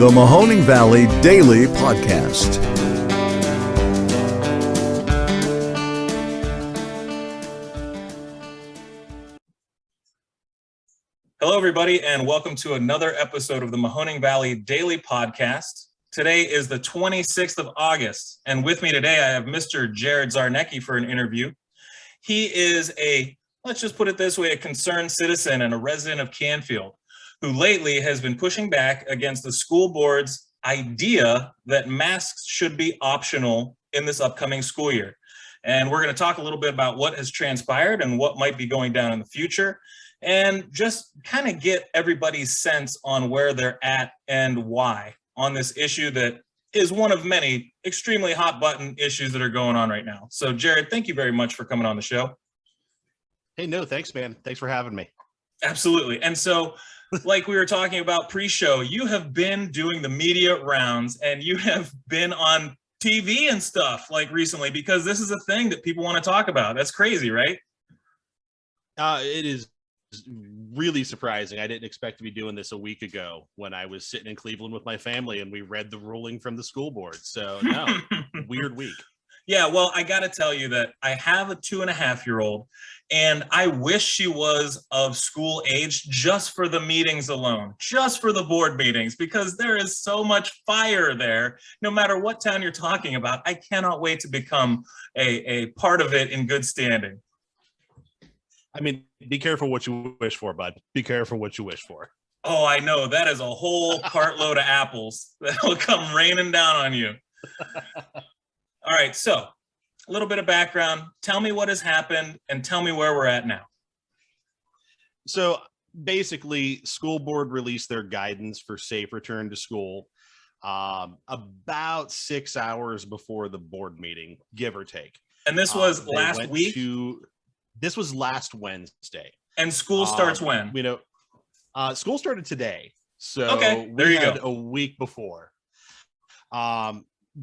The Mahoning Valley Daily Podcast. Hello, everybody, and welcome to another episode of the Mahoning Valley Daily Podcast. Today is the 26th of August, and with me today I have Mr. Jared Czarnecki for an interview. He is let's just put it this way, a concerned citizen and a resident of Canfield, who lately has been pushing back against the school board's idea that masks should be optional in this upcoming school year. And we're going to talk a little bit about what has transpired and what might be going down in the future, and just kind of get everybody's sense on where they're at and why on this issue that is one of many extremely hot button issues that are going on right now. So Jared, thank you very much for coming on the show. Hey, no, thanks, man. Thanks for having me. Absolutely. And so, like we were talking about pre-show, you have been doing the media rounds and you have been on TV and stuff like recently, because this is a thing that people want to talk about. That's crazy, right? It is really surprising. I didn't expect to be doing this a week ago when I was sitting in Cleveland with my family and we read the ruling from the school board. So no, weird week. Yeah, well, I got to tell you that I have a 2.5-year-old, and I wish she was of school age just for the meetings alone, just for the board meetings, because there is so much fire there. No matter what town you're talking about, I cannot wait to become a part of it in good standing. I mean, be careful what you wish for, bud. Be careful what you wish for. Oh, I know. That is a whole cartload of apples that will come raining down on you. All right, so a little bit of background. Tell me what has happened and tell me where we're at now. So basically, school board released their guidance for safe return to school about 6 hours before the board meeting, give or take. And this was last week? This was last Wednesday. And school starts when? School started today. So okay, there you go. A week before.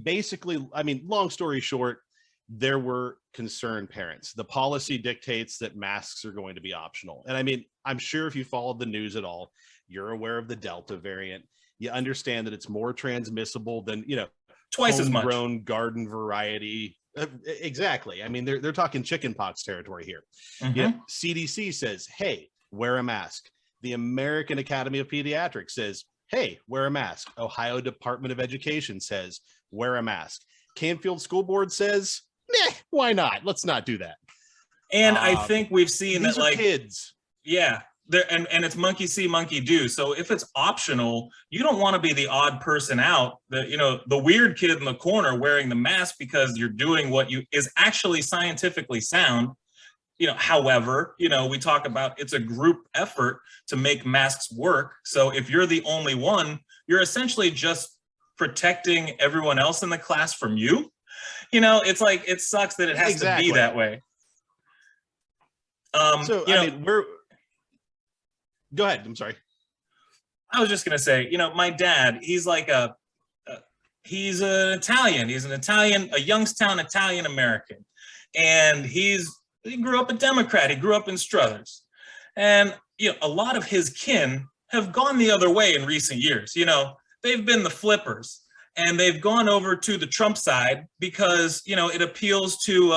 Basically, I mean, long story short, there were concerned parents. The policy dictates that masks are going to be optional. And I mean, I'm sure if you followed the news at all, you're aware of the Delta variant. You understand that it's more transmissible than, twice as much. Homegrown garden variety. Exactly. I mean, they're talking chickenpox territory here. Mm-hmm. Yet CDC says, hey, wear a mask. The American Academy of Pediatrics says, hey, wear a mask. Ohio Department of Education says, wear a mask. Canfield School Board says, why not? Let's not do that. And I think we've seen these that, are like, kids. Yeah, and it's monkey see, monkey do. So if it's optional, you don't want to be the odd person out, the weird kid in the corner wearing the mask because you're doing what is actually scientifically sound. However, we talk about it's a group effort to make masks work. So if you're the only one, you're essentially just protecting everyone else in the class from you. It's like, it sucks that it has to be that way. Go ahead. I'm sorry. I was just going to say, my dad, he's like he's an Italian. He's a Youngstown Italian American. And he grew up a Democrat. He grew up in Struthers. And, a lot of his kin have gone the other way in recent years. They've been the flippers, and they've gone over to the Trump side because, it appeals to,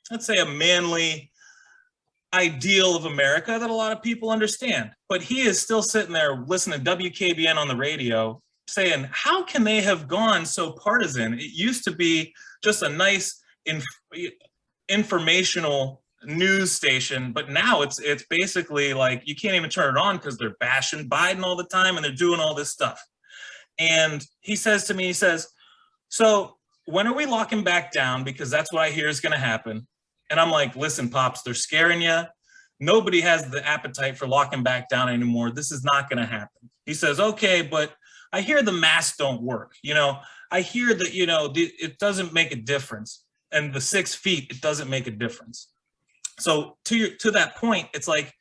let's say, a manly ideal of America that a lot of people understand. But he is still sitting there listening to WKBN on the radio saying, how can they have gone so partisan? It used to be just a nice informational news station, but now it's basically like you can't even turn it on because they're bashing Biden all the time and they're doing all this stuff. And he says to me, so when are we locking back down? Because that's what I hear is going to happen. And I'm like, listen, Pops, they're scaring you. Nobody has the appetite for locking back down anymore. This is not going to happen. He says, okay, but I hear the masks don't work. I hear that, it doesn't make a difference. And the 6 feet, it doesn't make a difference. So to that point, it's like,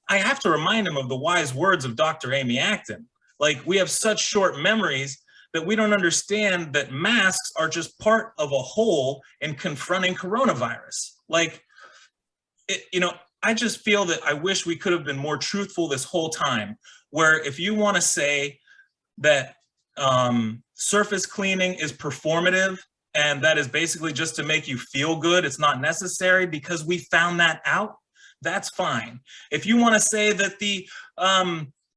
I have to remind him of the wise words of Dr. Amy Acton. Like, we have such short memories that we don't understand that masks are just part of a whole in confronting coronavirus. Like, I just feel that I wish we could have been more truthful this whole time, where if you want to say that surface cleaning is performative and that is basically just to make you feel good, it's not necessary because we found that out, that's fine. If you want to say that the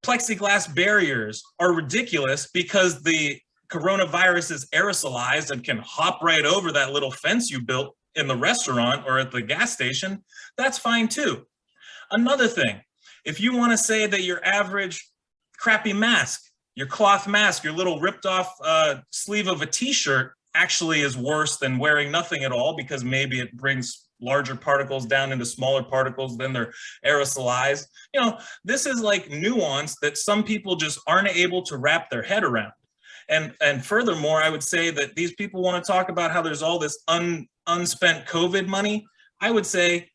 plexiglass barriers are ridiculous because the coronavirus is aerosolized and can hop right over that little fence you built in the restaurant or at the gas station, that's fine too. Another thing, if you want to say that your average crappy mask, your cloth mask, your little ripped off sleeve of a t-shirt actually is worse than wearing nothing at all because maybe it brings larger particles down into smaller particles, then they're aerosolized. You know, this is like nuance that some people just aren't able to wrap their head around. And furthermore, I would say that these people want to talk about how there's all this unspent COVID money. I would say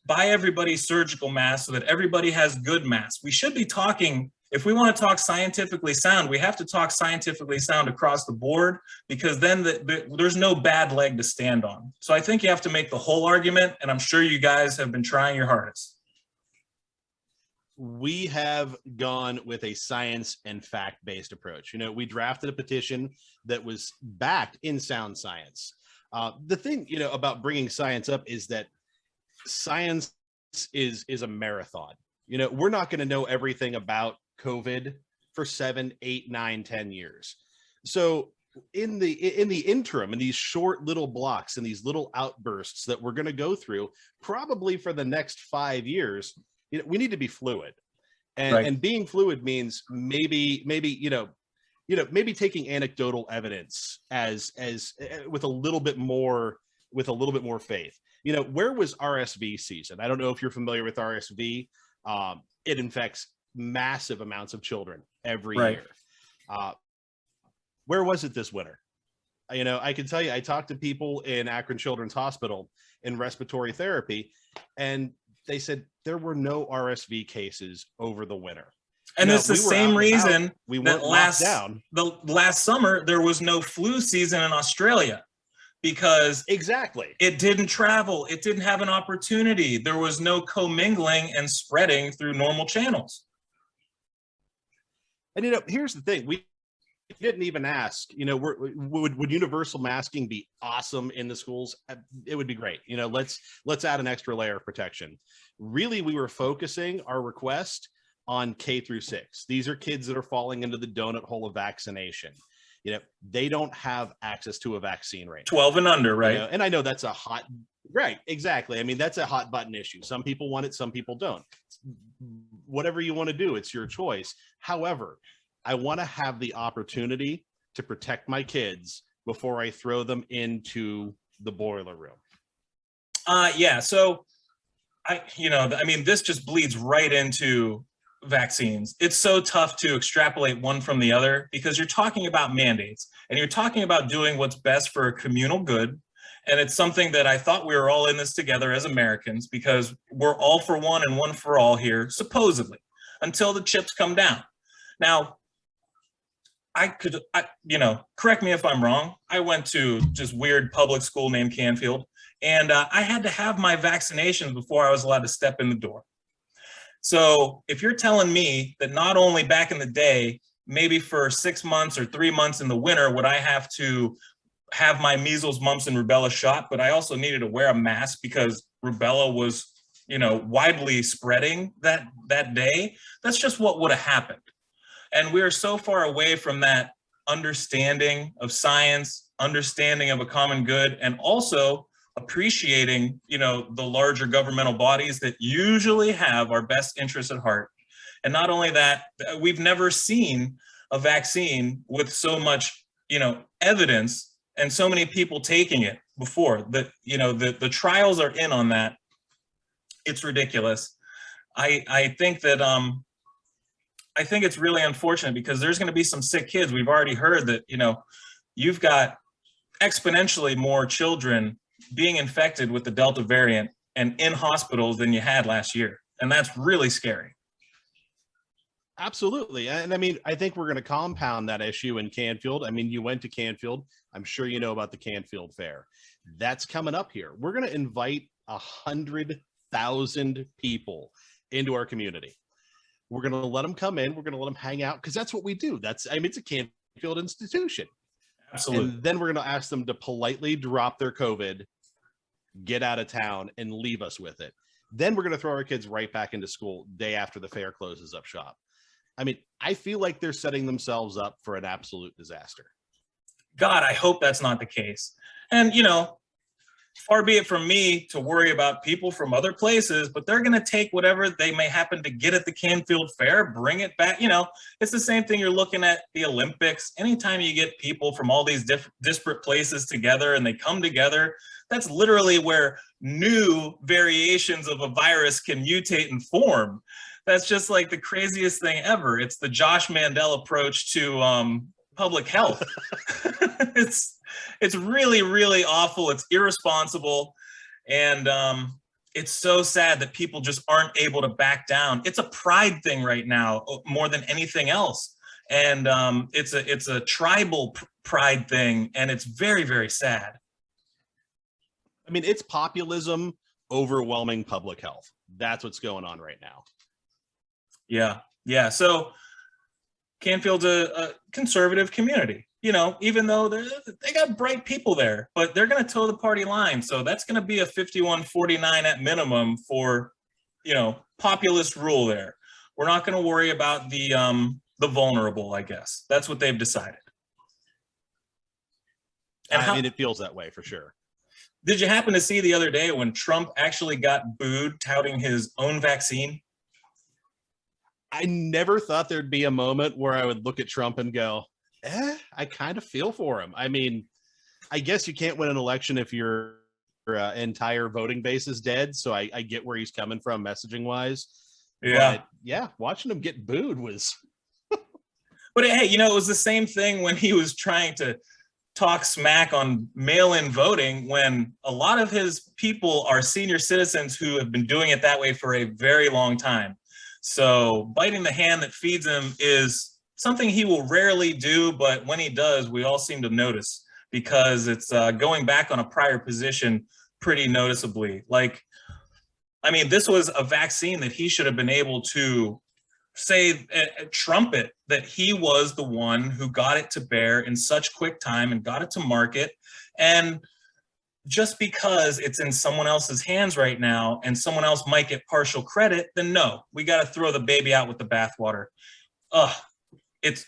buy everybody surgical masks so that everybody has good masks. We should be talking, if we want to talk scientifically sound, we have to talk scientifically sound across the board because then there's no bad leg to stand on. So I think you have to make the whole argument, and I'm sure you guys have been trying your hardest. We have gone with a science and fact-based approach. You know, we drafted a petition that was backed in sound science. The thing, you know, about bringing science up is that science is a marathon. You know, we're not going to know everything about COVID for 7, 8, 9, 10 years. So in the interim, in these short little blocks and these little outbursts that we're going to go through, probably for the next 5 years, you know, we need to be fluid, and right. And being fluid means maybe maybe taking anecdotal evidence as with a little bit more faith. You know, where was RSV season? I don't know if you're familiar with RSV. It infects massive amounts of children every year. Where was it this winter? You know, I can tell you, I talked to people in Akron Children's Hospital in respiratory therapy, and they said there were no RSV cases over the winter. And it's the same reason that last summer there was no flu season in Australia, because exactly it didn't travel, it didn't have an opportunity, there was no commingling and spreading through normal channels. And you know, here's the thing, we didn't even ask, you know, would universal masking be awesome in the schools? It would be great. You know, let's add an extra layer of protection. Really, we were focusing our request on K through 6. These are kids that are falling into the donut hole of vaccination. You know, they don't have access to a vaccine right now. 12 and under, right? You know, and I know that's a hot, right, exactly. I mean, that's a hot button issue. Some people want it, some people don't. Whatever you want to do, it's your choice. However, I want to have the opportunity to protect my kids before I throw them into the boiler room. Yeah, so I mean, this just bleeds right into vaccines. It's so tough to extrapolate one from the other because you're talking about mandates and you're talking about doing what's best for a communal good. And it's something that I thought we were all in this together as Americans because we're all for one and one for all here, supposedly, until the chips come down. Now, correct me if I'm wrong. I went to just weird public school named Canfield, and I had to have my vaccinations before I was allowed to step in the door. So if you're telling me that not only back in the day, maybe for 6 months or 3 months in the winter, would I have to have my measles, mumps, and rubella shot, but I also needed to wear a mask because rubella was, you know, widely spreading that day, that's just what would have happened. And we're so far away from that understanding of science, understanding of a common good, and also appreciating, you know, the larger governmental bodies that usually have our best interests at heart. And not only that, we've never seen a vaccine with so much, you know, evidence and so many people taking it before. That, you know, the trials are in on that. It's ridiculous. I think that I think it's really unfortunate because there's going to be some sick kids. We've already heard that, you know, you've got exponentially more children being infected with the Delta variant and in hospitals than you had last year. And that's really scary. Absolutely. And I mean, I think we're going to compound that issue in Canfield. I mean, you went to Canfield. I'm sure you know about the Canfield Fair. That's coming up here. We're going to invite 100,000 people into our community. We're going to let them come in. We're going to let them hang out because that's what we do. It's a Canfield institution. Absolutely. And then we're going to ask them to politely drop their COVID, get out of town, and leave us with it. Then we're going to throw our kids right back into school day after the fair closes up shop. I mean, I feel like they're setting themselves up for an absolute disaster. God, I hope that's not the case. And, far be it from me to worry about people from other places, but they're going to take whatever they may happen to get at the Canfield Fair, bring it back. It's the same thing you're looking at the Olympics. Anytime you get people from all these disparate places together and they come together, that's literally where new variations of a virus can mutate and form. That's just like the craziest thing ever. It's the Josh Mandel approach to public health. It's really, really awful. It's irresponsible. And it's so sad that people just aren't able to back down. It's a pride thing right now more than anything else. And it's a tribal pride thing. And it's very, very sad. I mean, it's populism overwhelming public health. That's what's going on right now. Yeah. So Canfield's a conservative community, even though they got bright people there, but they're going to toe the party line. So that's going to be a 51-49 at minimum for, populist rule there. We're not going to worry about the vulnerable, I guess. That's what they've decided. And it feels that way for sure. Did you happen to see the other day when Trump actually got booed touting his own vaccine? I never thought there'd be a moment where I would look at Trump and go, I kind of feel for him. I mean, I guess you can't win an election if your entire voting base is dead. So I get where he's coming from messaging wise. Yeah. But yeah, watching him get booed was. But hey, it was the same thing when he was trying to talk smack on mail-in voting, when a lot of his people are senior citizens who have been doing it that way for a very long time. So biting the hand that feeds him is something he will rarely do, but when he does, we all seem to notice because it's going back on a prior position pretty noticeably. This was a vaccine that he should have been able to say, trumpet that he was the one who got it to bear in such quick time and got it to market. And just because it's in someone else's hands right now and someone else might get partial credit, then no, we got to throw the baby out with the bathwater. It's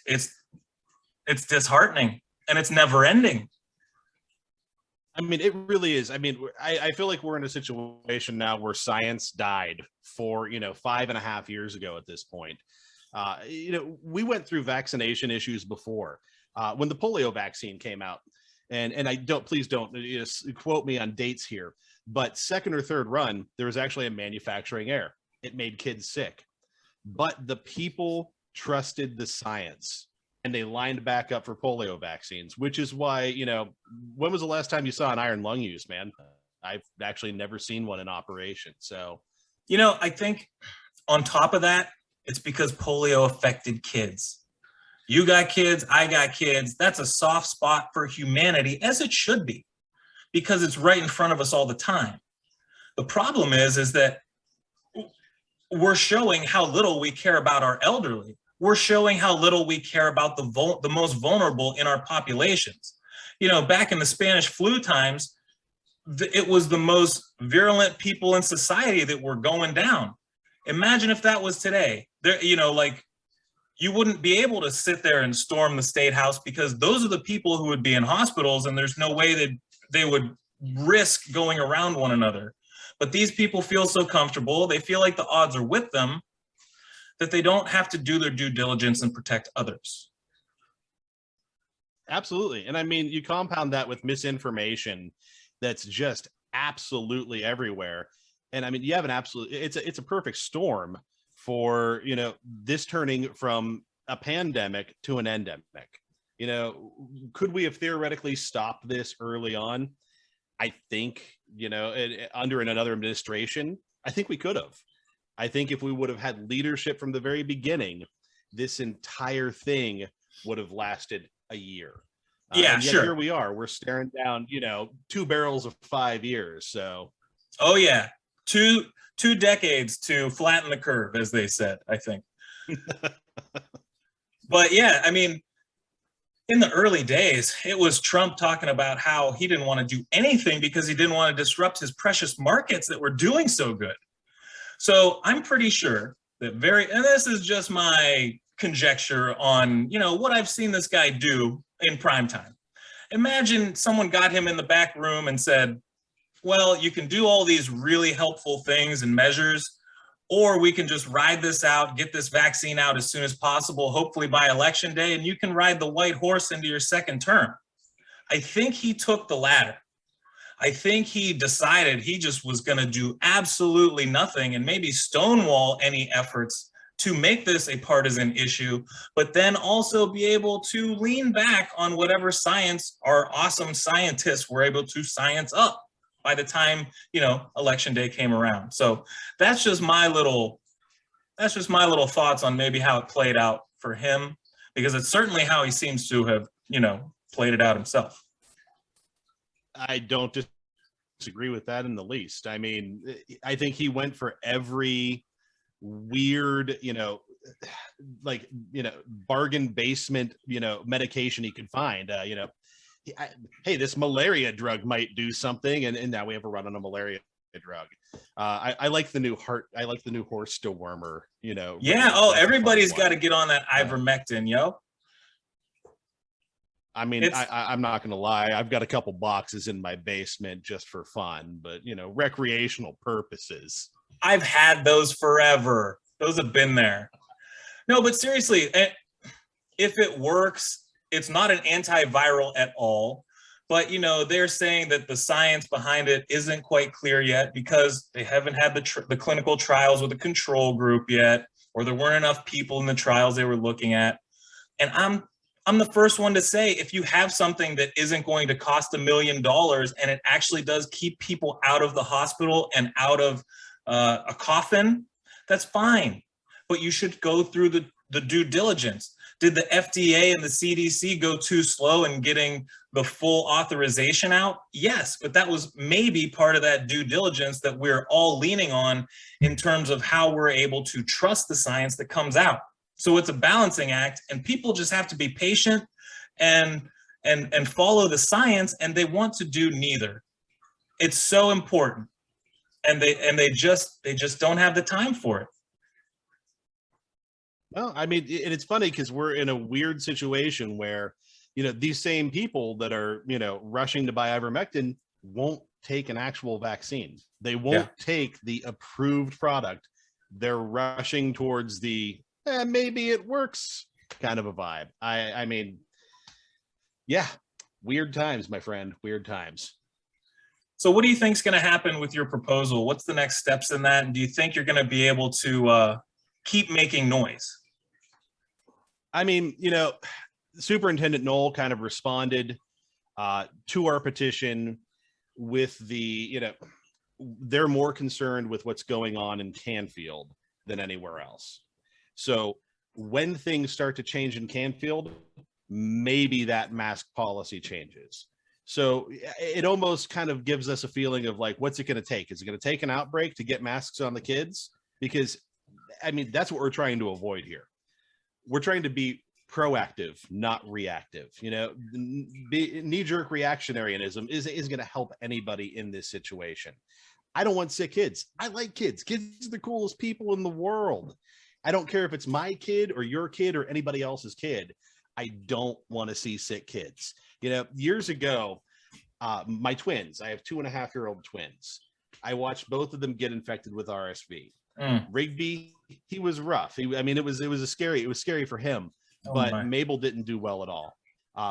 disheartening and it's never ending. I mean, it really is. I mean, I feel like we're in a situation now where science died for, 5.5 years ago at this point. We went through vaccination issues before when the polio vaccine came out. And please don't quote me on dates here, but second or third run, there was actually a manufacturing error. It made kids sick, but the people trusted the science and they lined back up for polio vaccines, which is why, when was the last time you saw an iron lung use, man? I've actually never seen one in operation. So, I think on top of that, it's because polio affected kids. You got kids, I got kids. That's a soft spot for humanity, as it should be, because it's right in front of us all the time. The problem is that we're showing how little we care about our elderly. We're showing how little we care about the most vulnerable in our populations. Back in the Spanish flu times, it was the most virulent people in society that were going down. Imagine if that was today. You wouldn't be able to sit there and storm the State House because those are the people who would be in hospitals and there's no way that they would risk going around one another. But these people feel so comfortable, they feel like the odds are with them, that they don't have to do their due diligence and protect others. Absolutely. And I mean, you compound that with misinformation that's just absolutely everywhere. And I mean, you have it's a perfect storm for, this turning from a pandemic to an endemic. Could we have theoretically stopped this early on? I think, under another administration, I think we could have. I think if we would have had leadership from the very beginning, this entire thing would have lasted a year. Sure. Here we are. We're staring down, 2 barrels of 5 years. So, oh yeah, two decades to flatten the curve, as they said. I think. But yeah, I mean, in the early days, it was Trump talking about how he didn't want to do anything because he didn't want to disrupt his precious markets that were doing so good. So I'm pretty sure that and this is just my conjecture on, what I've seen this guy do in prime time. Imagine someone got him in the back room and said, well, you can do all these really helpful things and measures, or we can just ride this out, get this vaccine out as soon as possible, hopefully by election day, and you can ride the white horse into your second term. I think he took the latter. I think he decided he just was going to do absolutely nothing and maybe stonewall any efforts to make this a partisan issue, but then also be able to lean back on whatever science our awesome scientists were able to science up by the time, election day came around. So that's just my little thoughts on maybe how it played out for him, because it's certainly how he seems to have, played it out himself. I don't disagree with that in the least. I mean, I think he went for every weird, bargain basement, medication he could find. Hey, this malaria drug might do something, and now we have a run on a malaria drug. I like the new horse dewormer. Yeah. Oh, everybody's got to get on that ivermectin, yo. I mean, I'm not going to lie. I've got a couple boxes in my basement just for fun, but, recreational purposes. I've had those forever. Those have been there. No, but seriously, if it works, it's not an antiviral at all. But, they're saying that the science behind it isn't quite clear yet because they haven't had the clinical trials with a control group yet, or there weren't enough people in the trials they were looking at. And I'm the first one to say, if you have something that isn't going to cost $1 million and it actually does keep people out of the hospital and out of a coffin, that's fine. But you should go through the due diligence. Did the FDA and the CDC go too slow in getting the full authorization out? Yes, but that was maybe part of that due diligence that we're all leaning on in terms of how we're able to trust the science that comes out. So it's a balancing act, and people just have to be patient and follow the science, and they want to do neither. It's so important, and they just don't have the time for it. Well, I mean, it's funny because we're in a weird situation where, these same people that are, rushing to buy ivermectin won't take an actual vaccine. They won't take the approved product. They're rushing towards the maybe it works kind of a vibe. I mean, yeah, weird times, my friend, weird times. So what do you think is going to happen with your proposal? What's the next steps in that? And do you think you're going to be able to keep making noise? I mean, Superintendent Knoll kind of responded to our petition with they're more concerned with what's going on in Canfield than anywhere else. So when things start to change in Canfield, maybe that mask policy changes. So it almost kind of gives us a feeling of like, what's it going to take? Is it going to take an outbreak to get masks on the kids? Because, I mean, that's what we're trying to avoid here. We're trying to be proactive, not reactive. Knee-jerk reactionaryism is going to help anybody in this situation. I don't want sick kids. I like kids. Kids are the coolest people in the world. I don't care if it's my kid or your kid or anybody else's kid. I don't want to see sick kids. Years ago, my twins, I have 2.5-year-old twins. I watched both of them get infected with RSV. Rigby, he was rough. It was scary for him, but Mabel didn't do well at all.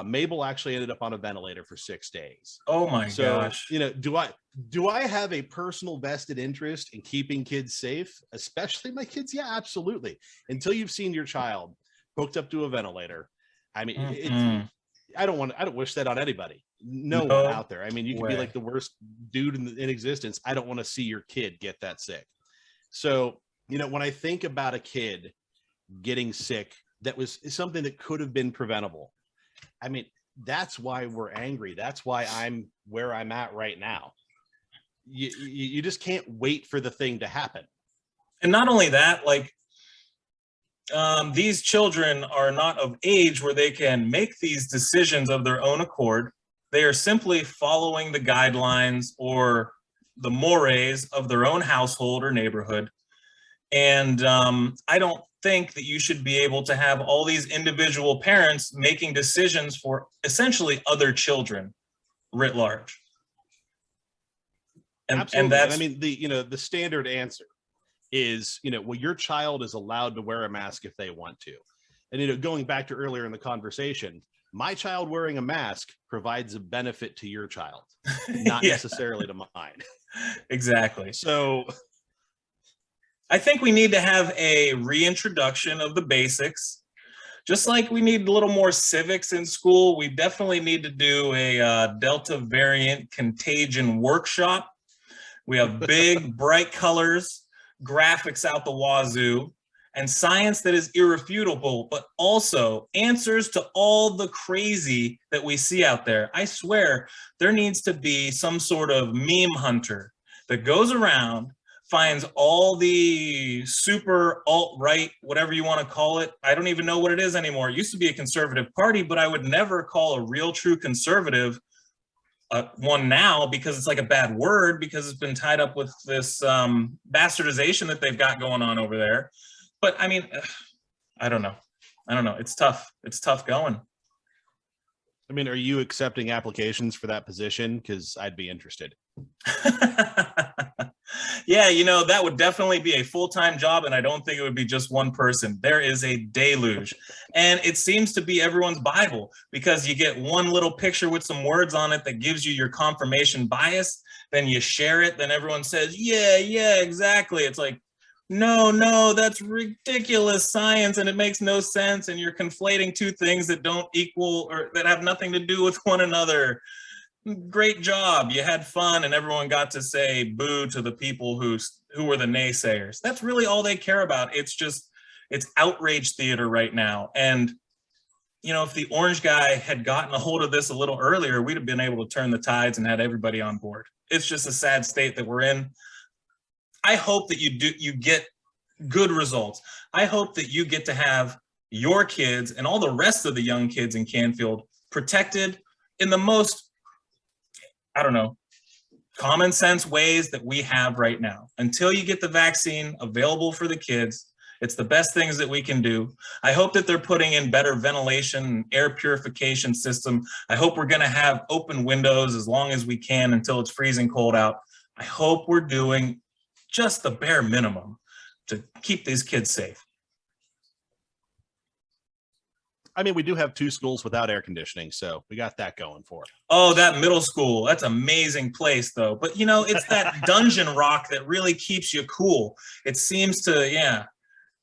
Mabel actually ended up on a ventilator for 6 days. Oh my gosh. Do I have a personal vested interest in keeping kids safe, especially my kids? Yeah, absolutely. Until you've seen your child hooked up to a ventilator. I mean, I don't wish that on anybody. No one out there. I mean, you can be like the worst dude in existence. I don't want to see your kid get that sick. So, when I think about a kid getting sick, that was something that could have been preventable. I mean, that's why we're angry. That's why I'm where I'm at right now. You just can't wait for the thing to happen. And not only that, like, these children are not of age where they can make these decisions of their own accord. They are simply following the guidelines or the mores of their own household or neighborhood. And I don't think that you should be able to have all these individual parents making decisions for essentially other children writ large. Absolutely. And that's, I mean, the standard answer is, well, your child is allowed to wear a mask if they want to. And, going back to earlier in the conversation, my child wearing a mask provides a benefit to your child, not necessarily to mine. Exactly. So I think we need to have a reintroduction of the basics. Just like we need a little more civics in school, we definitely need to do a Delta variant contagion workshop. We have big, bright colors, graphics out the wazoo, and science that is irrefutable, but also answers to all the crazy that we see out there. I swear there needs to be some sort of meme hunter that goes around, finds all the super alt-right, whatever you want to call it. I don't even know what it is anymore. It used to be a conservative party, but I would never call a real true conservative one now, because it's like a bad word, because it's been tied up with this bastardization that they've got going on over there. But I mean, I don't know. It's tough. It's tough going. I mean, are you accepting applications for that position? Because I'd be interested. Yeah, that would definitely be a full-time job, and I don't think it would be just one person. There is a deluge, and it seems to be everyone's Bible, because you get one little picture with some words on it that gives you your confirmation bias, then you share it, then everyone says, yeah, exactly. It's like, no, that's ridiculous science, and it makes no sense, and you're conflating two things that don't equal or that have nothing to do with one another. Great job, you had fun, and everyone got to say boo to the people who were the naysayers. That's really all they care about. It's outrage theater right now. And if the orange guy had gotten a hold of this a little earlier, we'd have been able to turn the tides and had everybody on board. It's just a sad state that we're in. I hope that you get good results. I hope that you get to have your kids and all the rest of the young kids in Canfield protected in the most, common sense ways that we have right now. Until you get the vaccine available for the kids, it's the best things that we can do. I hope that they're putting in better ventilation and air purification system. I hope we're going to have open windows as long as we can until it's freezing cold out. I hope we're doing just the bare minimum to keep these kids safe. I mean, we do have 2 schools without air conditioning, so we got that going for it. Oh, that middle school. That's an amazing place, though. But, it's that dungeon rock that really keeps you cool. It seems to,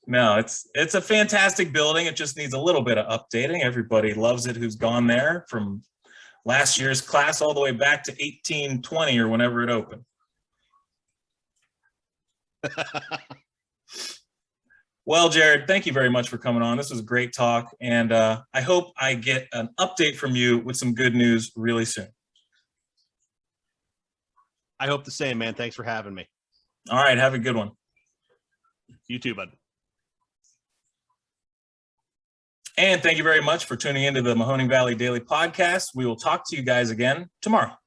No, it's a fantastic building. It just needs a little bit of updating. Everybody loves it who's gone there, from last year's class all the way back to 1820 or whenever it opened. Well, Jared, thank you very much for coming on. This was a great talk, and I hope I get an update from you with some good news really soon. I hope the same, man. Thanks for having me. All right, have a good one. You too, bud. And thank you very much for tuning into the Mahoning Valley Daily Podcast. We will talk to you guys again tomorrow.